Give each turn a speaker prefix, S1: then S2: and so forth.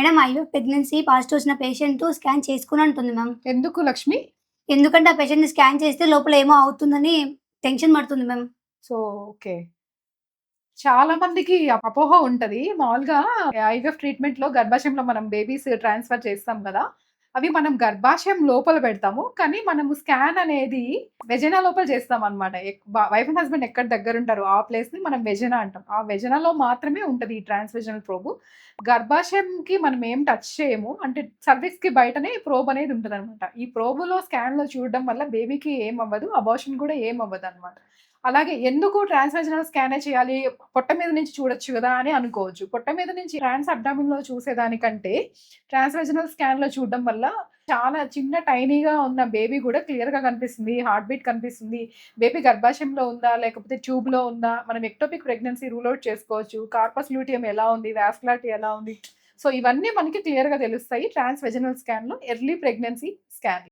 S1: Madam IVF pregnancy positive వచ్చిన patient scan చేసుకుని అంటుంది మ్యామ్.
S2: ఎందుకు లక్ష్మి?
S1: ఎందుకంటే ఆ పేషెంట్‌ని స్కాన్ చేస్తే లోపల ఏమో అవుతుందని టెన్షన్ పడుతుంది మ్యామ్.
S2: So, okay. చాలా మందికి అపోహ ఉంటది. మామూలుగా ఐవీఎఫ్ ట్రీట్‌మెంట్‌లో గర్భాశయంలో మనం బేబీస్ ట్రాన్స్‌ఫర్ చేస్తాం గదా! అవి మనం గర్భాశయం లోపల పెడతాము. కానీ మనము స్కాన్ అనేది వెజైనా లోపల చేస్తామనమాట. వైఫ్ అండ్ హస్బెండ్ ఎక్కడ దగ్గరుంటారో ఆ ప్లేస్‌ని మనం వెజైనా అంటాం. ఆ వెజైనాలో మాత్రమే ఉంటది ఈ ట్రాన్స్‌వెజనల్ ప్రోబ్. గర్భాశయంకి మనం ఏం టచ్ చేయము. అంటే సర్విక్స్‌కి బయటనే ఈ ప్రోబ్ అనేది ఉంటదనమాట. ఈ ప్రోబ్‌లో స్కాన్‌లో చూడడం వల్ల బేబీకి ఏం అవ్వదు. అబార్షన్ కూడా ఏం అవ్వదనమాట. అలాగే ఎందుకు ట్రాన్స్‌వాజినల్ స్కానే చేయాలి? పొట్ట మీద నుంచి చూడొచ్చు గదా! అని అనుకోవచ్చు. పొట్ట మీద నుంచి ట్రాన్స్ అబ్డామిన్‌లో చూసేదానికంటే ట్రాన్స్‌వాజినల్ స్కాన్‌లో చూడడం వల్ల చాలా చిన్న టైనీగా ఉన్న బేబీ గూడా క్లియర్‌గా కనిపిస్తుంది. హార్ట్ బీట్ కనిపిస్తుంది. బేబీ గర్భాశయంలో ఉందా? లేకపోతే ట్యూబ్‌లో ఉందా? మనం ఎక్టోపిక్ ప్రెగ్నెన్సీ రూల్ ఔట్ చేసుకోవచ్చు. కార్పస్ లూటియం ఎలా ఉంది? వాస్కులారిటీ ఎలా ఉంది? సో, ఇవన్నీ మనకి క్లియర్‌గా తెలుస్తాయి ట్రాన్స్‌వాజినల్ స్కాన్‌లో ఎర్లీ ప్రెగ్నెన్సీ స్కాన్.